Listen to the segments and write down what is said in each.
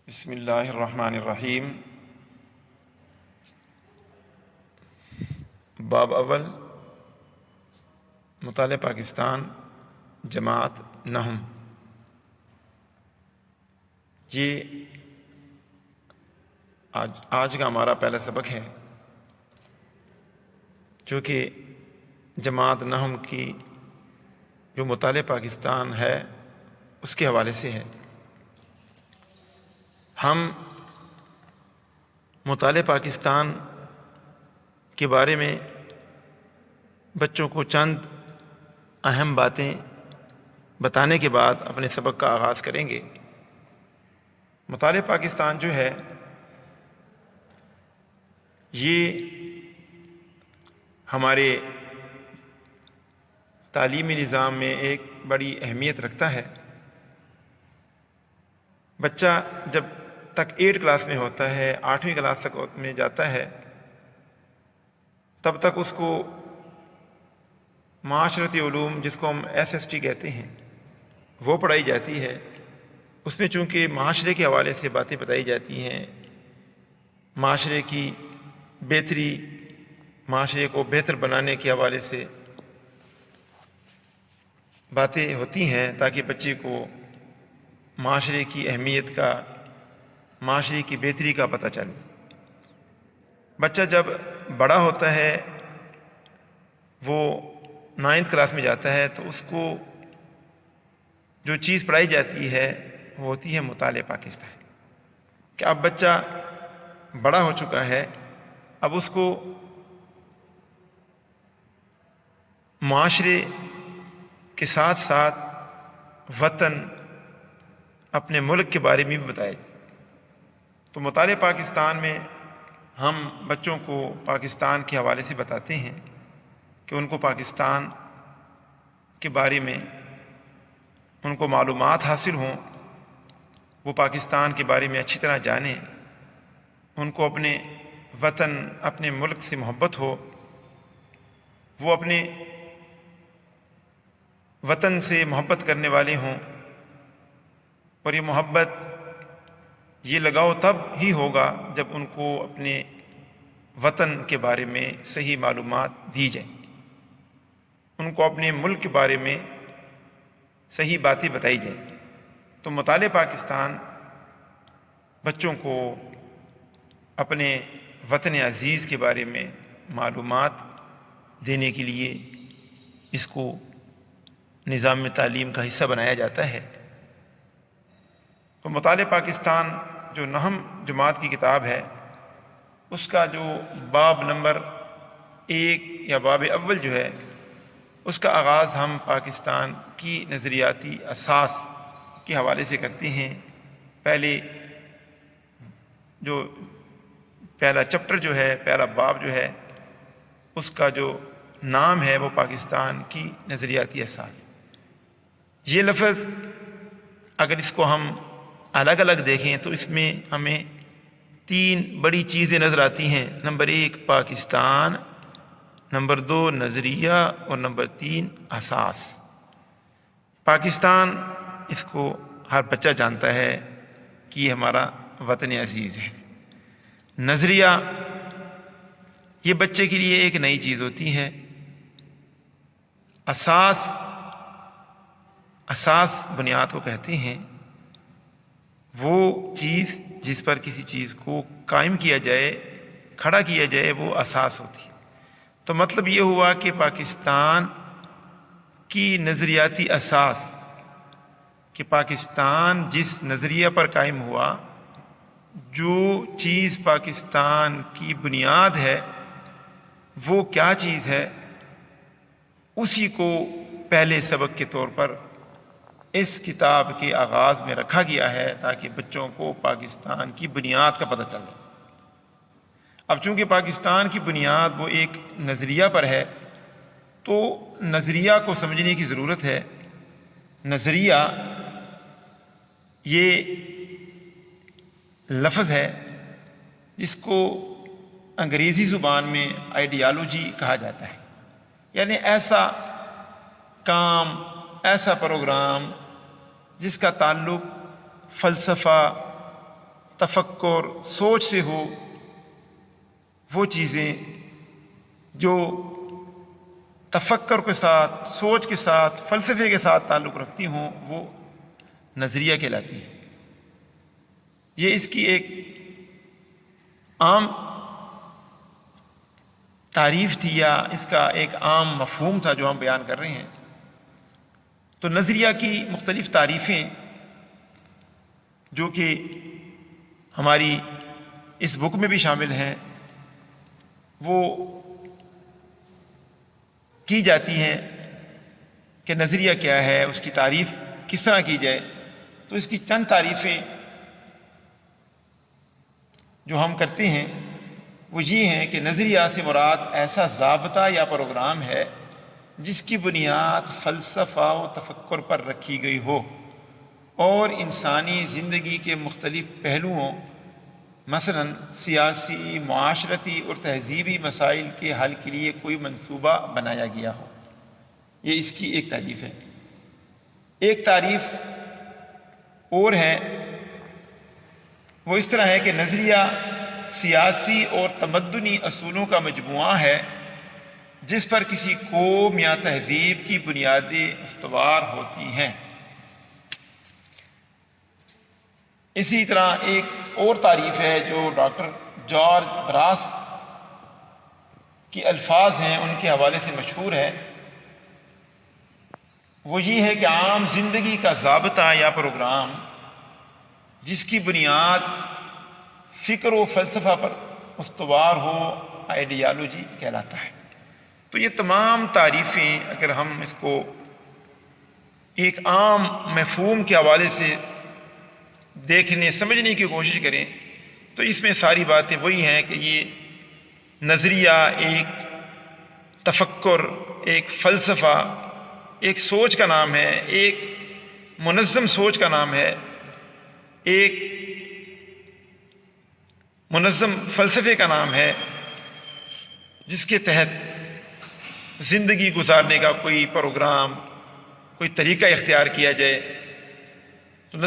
بسم اللہ الرحمن الرحیم۔ باب اول، مطالعہ پاکستان، جماعت نہم۔ یہ آج کا ہمارا پہلا سبق ہے جو کہ جماعت نہم کی جو مطالعہ پاکستان ہے اس کے حوالے سے ہے۔ ہم مطالعہ پاکستان کے بارے میں بچوں کو چند اہم باتیں بتانے کے بعد اپنے سبق کا آغاز کریں گے۔ مطالعہ پاکستان جو ہے یہ ہمارے تعلیمی نظام میں ایک بڑی اہمیت رکھتا ہے۔ بچہ جب تک 8 کلاس میں ہوتا ہے، 8ویں کلاس تک میں جاتا ہے، تب تک اس کو معاشرتی علوم، جس کو ہم SST کہتے ہیں، وہ پڑھائی جاتی ہے۔ اس میں چونکہ معاشرے کے حوالے سے باتیں بتائی جاتی ہیں، معاشرے کی بہتری، معاشرے کو بہتر بنانے کے حوالے سے باتیں ہوتی ہیں تاکہ بچے کو معاشرے کی اہمیت کا، معاشرے کی بہتری کا پتہ چلے۔ بچہ جب بڑا ہوتا ہے، وہ 9th کلاس میں جاتا ہے، تو اس کو جو چیز پڑھائی جاتی ہے وہ ہوتی ہے مطالعہ پاکستان، کہ اب بچہ بڑا ہو چکا ہے، اب اس کو معاشرے کے ساتھ ساتھ وطن، اپنے ملک کے بارے میں بھی بتایا جائے۔ تو مطالعہ پاکستان میں ہم بچوں کو پاکستان کے حوالے سے بتاتے ہیں کہ ان کو پاکستان کے بارے میں ان کو معلومات حاصل ہوں، وہ پاکستان کے بارے میں اچھی طرح جانیں، ان کو اپنے وطن، اپنے ملک سے محبت ہو، وہ اپنے وطن سے محبت کرنے والے ہوں، اور یہ محبت، یہ لگاؤ تب ہی ہوگا جب ان کو اپنے وطن کے بارے میں صحیح معلومات دی جائیں، ان کو اپنے ملک کے بارے میں صحیح باتیں بتائی جائیں۔ تو مطالعہ پاکستان بچوں کو اپنے وطن عزیز کے بارے میں معلومات دینے کے لیے اس کو نظام تعلیم کا حصہ بنایا جاتا ہے۔ تو مطالعہ پاکستان جو نہم جماعت کی کتاب ہے، اس کا جو باب نمبر 1 یا باب اول جو ہے، اس کا آغاز ہم پاکستان کی نظریاتی اساس کے حوالے سے کرتے ہیں۔ پہلے جو پہلا چپٹر جو ہے، پہلا باب جو ہے، اس کا جو نام ہے وہ پاکستان کی نظریاتی اساس۔ یہ لفظ اگر اس کو ہم الگ الگ دیکھیں تو اس میں ہمیں 3 بڑی چیزیں نظر آتی ہیں۔ نمبر 1 پاکستان، نمبر 2 نظریہ، اور نمبر 3 اساس۔ پاکستان، اس کو ہر بچہ جانتا ہے کہ یہ ہمارا وطن عزیز ہے۔ نظریہ، یہ بچے کے لیے ایک نئی چیز ہوتی ہے۔ اساس، اساس بنیاد کو کہتے ہیں، وہ چیز جس پر کسی چیز کو قائم کیا جائے، کھڑا کیا جائے، وہ اساس ہوتی ہے۔ تو مطلب یہ ہوا کہ پاکستان کی نظریاتی اساس، کہ پاکستان جس نظریہ پر قائم ہوا، جو چیز پاکستان کی بنیاد ہے، وہ کیا چیز ہے، اسی کو پہلے سبق کے طور پر اس کتاب کے آغاز میں رکھا گیا ہے تاکہ بچوں کو پاکستان کی بنیاد کا پتہ چلے۔ اب چونکہ پاکستان کی بنیاد وہ ایک نظریہ پر ہے، تو نظریہ کو سمجھنے کی ضرورت ہے۔ نظریہ یہ لفظ ہے جس کو انگریزی زبان میں آئیڈیالوجی کہا جاتا ہے، یعنی ایسا کام، ایسا پروگرام جس کا تعلق فلسفہ، تفکر، سوچ سے ہو، وہ چیزیں جو تفکر کے ساتھ، سوچ کے ساتھ، فلسفے کے ساتھ تعلق رکھتی ہوں، وہ نظریہ کہلاتی ہیں۔ یہ اس کی ایک عام تعریف تھی، یا اس کا ایک عام مفہوم تھا جو ہم بیان کر رہے ہیں۔ تو نظریہ کی مختلف تعریفیں جو کہ ہماری اس بک میں بھی شامل ہیں، وہ کی جاتی ہیں کہ نظریہ کیا ہے، اس کی تعریف کس طرح کی جائے۔ تو اس کی چند تعریفیں جو ہم کرتے ہیں وہ یہ ہیں کہ نظریہ سے مراد ایسا ضابطہ یا پروگرام ہے جس کی بنیاد فلسفہ و تفکر پر رکھی گئی ہو اور انسانی زندگی کے مختلف پہلوؤں، مثلا سیاسی، معاشرتی اور تہذیبی مسائل کے حل کے لیے کوئی منصوبہ بنایا گیا ہو۔ یہ اس کی ایک تعریف ہے۔ ایک تعریف اور ہے، وہ اس طرح ہے کہ نظریہ سیاسی اور تمدنی اصولوں کا مجموعہ ہے جس پر کسی قوم یا تہذیب کی بنیادیں استوار ہوتی ہیں۔ اسی طرح ایک اور تعریف ہے جو ڈاکٹر جارج براس کی الفاظ ہیں، ان کے حوالے سے مشہور ہے۔ وہ یہ ہے کہ عام زندگی کا ضابطہ یا پروگرام جس کی بنیاد فکر و فلسفہ پر استوار ہو، آئیڈیالوجی کہلاتا ہے۔ تو یہ تمام تعریفیں اگر ہم اس کو ایک عام مفہوم کے حوالے سے دیکھنے سمجھنے کی کوشش کریں تو اس میں ساری باتیں وہی ہیں کہ یہ نظریہ ایک تفکر، ایک فلسفہ، ایک سوچ کا نام ہے، ایک منظم سوچ کا نام ہے، ایک منظم فلسفے کا نام ہے جس کے تحت زندگی گزارنے کا کوئی پروگرام، کوئی طریقہ اختیار کیا جائے۔ تو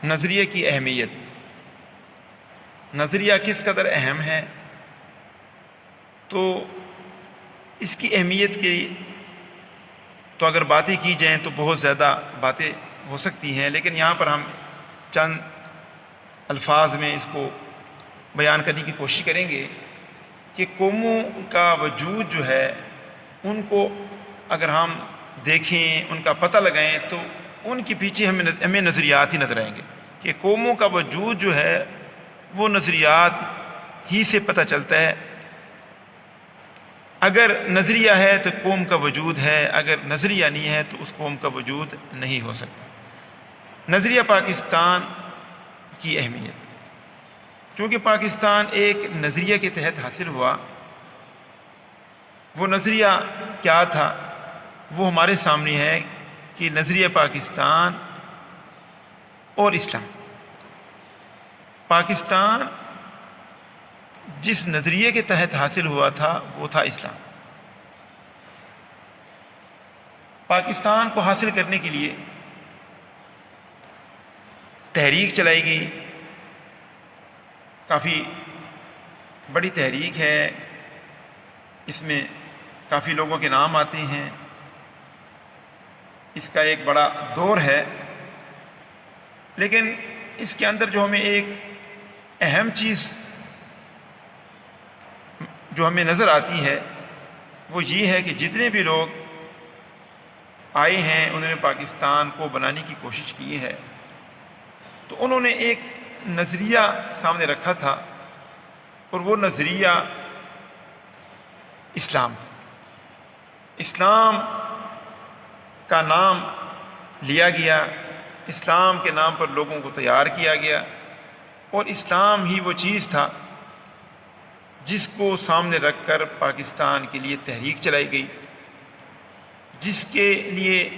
نظریے کی اہمیت، نظریہ کس قدر اہم ہے، تو اس کی اہمیت کی تو اگر باتیں کی جائیں تو بہت زیادہ باتیں ہو سکتی ہیں، لیکن یہاں پر ہم چند الفاظ میں اس کو بیان کرنے کی کوشش کریں گے کہ قوموں کا وجود جو ہے ان کو اگر ہم دیکھیں، ان کا پتہ لگائیں تو ان کے پیچھے ہمیں نظریات ہی نظر آئیں گے کہ قوموں کا وجود جو ہے وہ نظریات ہی سے پتہ چلتا ہے۔ اگر نظریہ ہے تو قوم کا وجود ہے، اگر نظریہ نہیں ہے تو اس قوم کا وجود نہیں ہو سکتا۔ نظریہ پاکستان کی اہمیت، چونکہ پاکستان ایک نظریہ کے تحت حاصل ہوا، وہ نظریہ کیا تھا وہ ہمارے سامنے ہے کہ نظریہ پاکستان اور اسلام۔ پاکستان جس نظریے کے تحت حاصل ہوا تھا وہ تھا اسلام۔ پاکستان کو حاصل کرنے کے لیے تحریک چلائی گئی، کافی بڑی تحریک ہے، اس میں کافی لوگوں کے نام آتے ہیں، اس کا ایک بڑا دور ہے، لیکن اس کے اندر جو ہمیں ایک اہم چیز جو ہمیں نظر آتی ہے وہ یہ ہے کہ جتنے بھی لوگ آئے ہیں انہوں نے پاکستان کو بنانے کی کوشش کی ہے، تو انہوں نے ایک نظریہ سامنے رکھا تھا اور وہ نظریہ اسلام تھا۔ اسلام کا نام لیا گیا، اسلام کے نام پر لوگوں کو تیار کیا گیا، اور اسلام ہی وہ چیز تھا جس کو سامنے رکھ کر پاکستان کے لیے تحریک چلائی گئی، جس کے لیے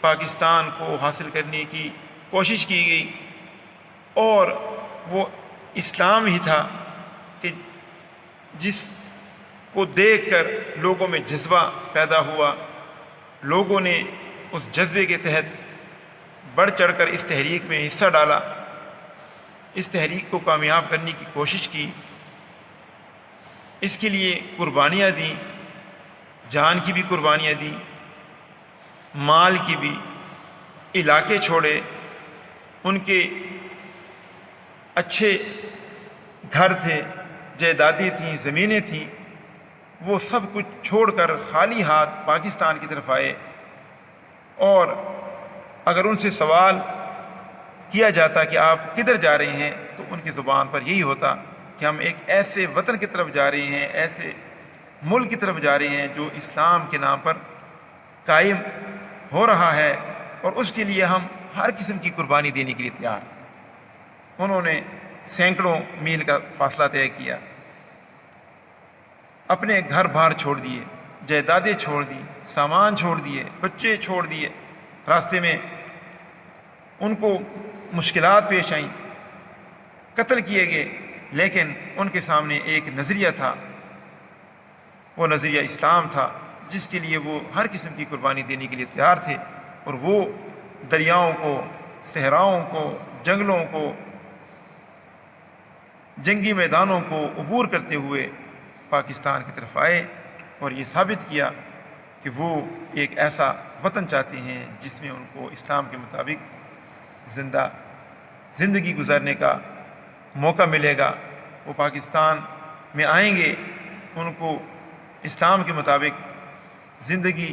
پاکستان کو حاصل کرنے کی کوشش کی گئی، اور وہ اسلام ہی تھا کہ جس کو دیکھ کر لوگوں میں جذبہ پیدا ہوا، لوگوں نے اس جذبے کے تحت بڑھ چڑھ کر اس تحریک میں حصہ ڈالا، اس تحریک کو کامیاب کرنے کی کوشش کی، اس کے لیے قربانیاں دیں، جان کی بھی قربانیاں دیں، مال کی بھی، علاقے چھوڑے، ان کے اچھے گھر تھے، جائیدادیں تھیں، زمینیں تھیں، وہ سب کچھ چھوڑ کر خالی ہاتھ پاکستان کی طرف آئے۔ اور اگر ان سے سوال کیا جاتا کہ آپ کدھر جا رہے ہیں تو ان کی زبان پر یہی ہوتا کہ ہم ایک ایسے وطن کی طرف جا رہے ہیں، ایسے ملک کی طرف جا رہے ہیں جو اسلام کے نام پر قائم ہو رہا ہے، اور اس کے لیے ہم ہر قسم کی قربانی دینے کے لیے تیار ہیں۔ انہوں نے سینکڑوں میل کا فاصلہ طے کیا، اپنے گھر بار چھوڑ دیے، جائیدادیں چھوڑ دی، سامان چھوڑ دیے، بچے چھوڑ دیے۔ راستے میں ان کو مشکلات پیش آئیں، قتل کیے گئے، لیکن ان کے سامنے ایک نظریہ تھا، وہ نظریہ اسلام تھا، جس کے لیے وہ ہر قسم کی قربانی دینے کے لیے تیار تھے۔ اور وہ دریاؤں کو، صحراؤں کو، جنگلوں کو، جنگی میدانوں کو عبور کرتے ہوئے پاکستان کی طرف آئے، اور یہ ثابت کیا کہ وہ ایک ایسا وطن چاہتے ہیں جس میں ان کو اسلام کے مطابق زندگی گزارنے کا موقع ملے گا۔ وہ پاکستان میں آئیں گے، ان کو اسلام کے مطابق زندگی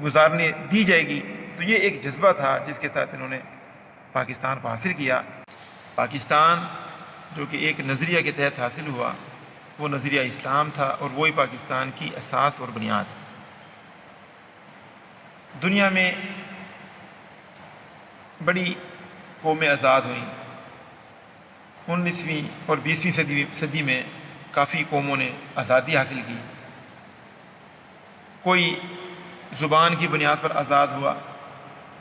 گزارنے دی جائے گی۔ تو یہ ایک جذبہ تھا جس کے تحت انہوں نے پاکستان کو حاصل کیا۔ پاکستان جو کہ ایک نظریہ کے تحت حاصل ہوا، وہ نظریہ اسلام تھا، اور وہی پاکستان کی اساس اور بنیاد ہے۔ دنیا میں بڑی قومیں آزاد ہوئیں۔ 19ویں اور 20ویں صدی میں کافی قوموں نے آزادی حاصل کی۔ کوئی زبان کی بنیاد پر آزاد ہوا،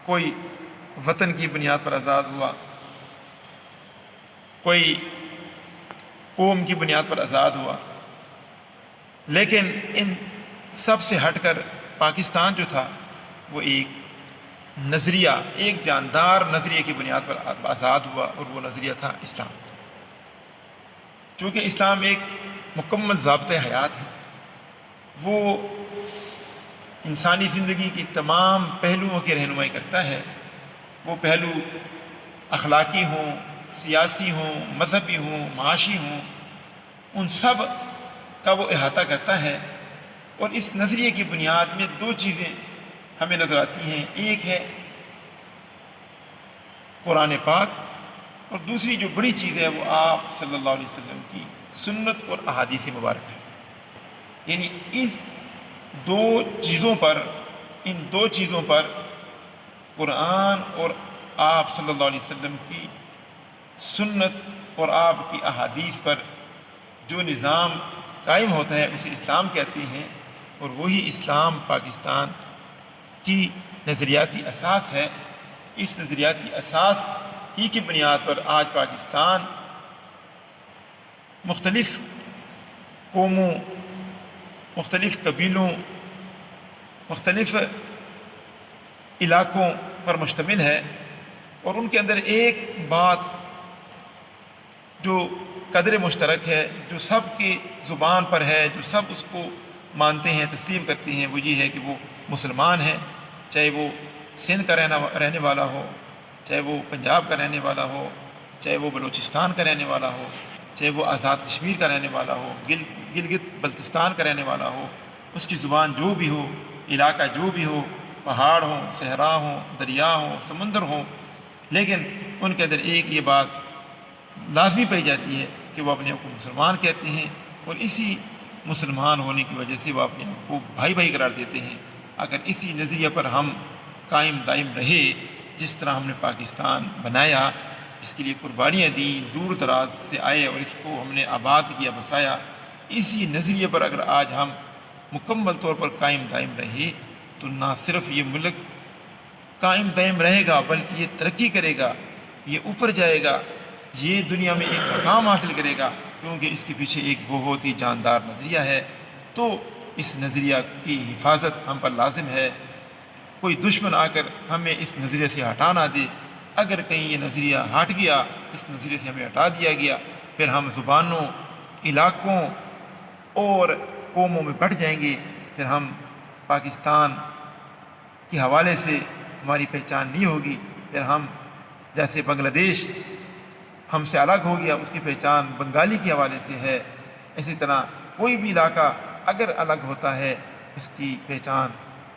کوئی وطن کی بنیاد پر آزاد ہوا، کوئی قوم کی بنیاد پر آزاد ہوا، لیکن ان سب سے ہٹ کر پاکستان جو تھا وہ ایک نظریہ، ایک جاندار نظریے کی بنیاد پر آزاد ہوا، اور وہ نظریہ تھا اسلام۔ چونکہ اسلام ایک مکمل ضابطۂ حیات ہے، وہ انسانی زندگی کی تمام پہلوؤں کی رہنمائی کرتا ہے۔ وہ پہلو اخلاقی ہوں، سیاسی ہوں، مذہبی ہوں، معاشی ہوں، ان سب کا وہ احاطہ کرتا ہے۔ اور اس نظریے کی بنیاد میں دو چیزیں ہمیں نظر آتی ہیں، ایک ہے قرآن پاک، اور دوسری جو بڑی چیز ہے وہ آپ صلی اللہ علیہ وسلم کی سنت اور احادیث مبارکہ ہے۔ یعنی ان دو چیزوں پر قرآن اور آپ صلی اللہ علیہ وسلم کی سنت اور آپ کی احادیث پر جو نظام قائم ہوتا ہے اسے اسلام کہتے ہیں، اور وہی اسلام پاکستان کی نظریاتی اساس ہے۔ اس نظریاتی اساس ہی کی بنیاد پر آج پاکستان مختلف قوموں، مختلف قبیلوں، مختلف علاقوں پر مشتمل ہے، اور ان کے اندر ایک بات جو قدر مشترک ہے، جو سب کی زبان پر ہے، جو سب اس کو مانتے ہیں، تسلیم کرتے ہیں، وہ یہ ہے کہ وہ مسلمان ہیں، چاہے وہ سندھ کا رہنے والا ہو، چاہے وہ پنجاب کا رہنے والا ہو، چاہے وہ بلوچستان کا رہنے والا ہو، چاہے وہ آزاد کشمیر کا رہنے والا ہو، گلگت بلتستان کا رہنے والا ہو، اس کی زبان جو بھی ہو، علاقہ جو بھی ہو، پہاڑ ہوں، صحرا ہوں، دریا ہوں، سمندر ہوں، لیکن ان کے اندر ایک یہ بات لازمی پائی جاتی ہے کہ وہ اپنے آپ کو مسلمان کہتے ہیں، اور اسی مسلمان ہونے کی وجہ سے وہ اپنے آپ کو بھائی بھائی قرار دیتے ہیں۔ اگر اسی نظریے پر ہم قائم دائم رہے، جس طرح ہم نے پاکستان بنایا، جس کے لیے قربانیاں دیں، دور دراز سے آئے اور اس کو ہم نے آباد کیا، بسایا، اسی نظریے پر اگر آج ہم مکمل طور پر قائم دائم رہے تو نہ صرف یہ ملک قائم دائم رہے گا بلکہ یہ ترقی کرے گا، یہ اوپر جائے گا، یہ دنیا میں ایک مقام حاصل کرے گا، کیونکہ اس کے پیچھے ایک بہت ہی جاندار نظریہ ہے۔ تو اس نظریہ کی حفاظت ہم پر لازم ہے، کوئی دشمن آ کر ہمیں اس نظریے سے ہٹا نہ دے۔ اگر کہیں یہ نظریہ ہٹ گیا، اس نظریے سے ہمیں ہٹا دیا گیا، پھر ہم زبانوں، علاقوں اور قوموں میں بٹ جائیں گے۔ پھر ہم پاکستان کے حوالے سے ہماری پہچان نہیں ہوگی۔ پھر ہم جیسے بنگلہ دیش ہم سے الگ ہو گیا، اس کی پہچان بنگالی کے حوالے سے ہے، اسی طرح کوئی بھی علاقہ اگر الگ ہوتا ہے اس کی پہچان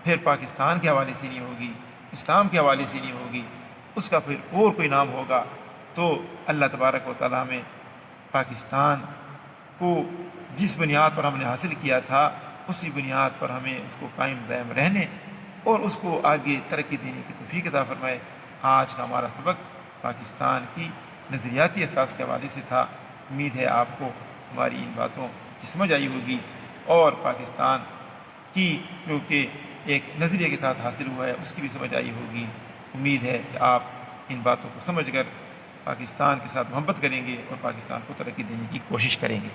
پھر پاکستان کے حوالے سے نہیں ہوگی، اسلام کے حوالے سے نہیں ہوگی، اس کا پھر اور کوئی نام ہوگا۔ تو اللہ تبارک و تعالیٰ میں پاکستان کو جس بنیاد پر ہم نے حاصل کیا تھا اسی بنیاد پر ہمیں اس کو قائم دائم رہنے اور اس کو آگے ترقی دینے کی توفیق عطا فرمائے۔ آج کا ہمارا سبق پاکستان کی نظریاتی اساس کے حوالے سے تھا۔ امید ہے آپ کو ہماری ان باتوں کی سمجھ آئی ہوگی اور پاکستان کی جو کہ ایک نظریے کے تحت حاصل ہوا ہے اس کی بھی سمجھ آئی ہوگی۔ امید ہے کہ آپ ان باتوں کو سمجھ کر پاکستان کے ساتھ محبت کریں گے اور پاکستان کو ترقی دینے کی کوشش کریں گے۔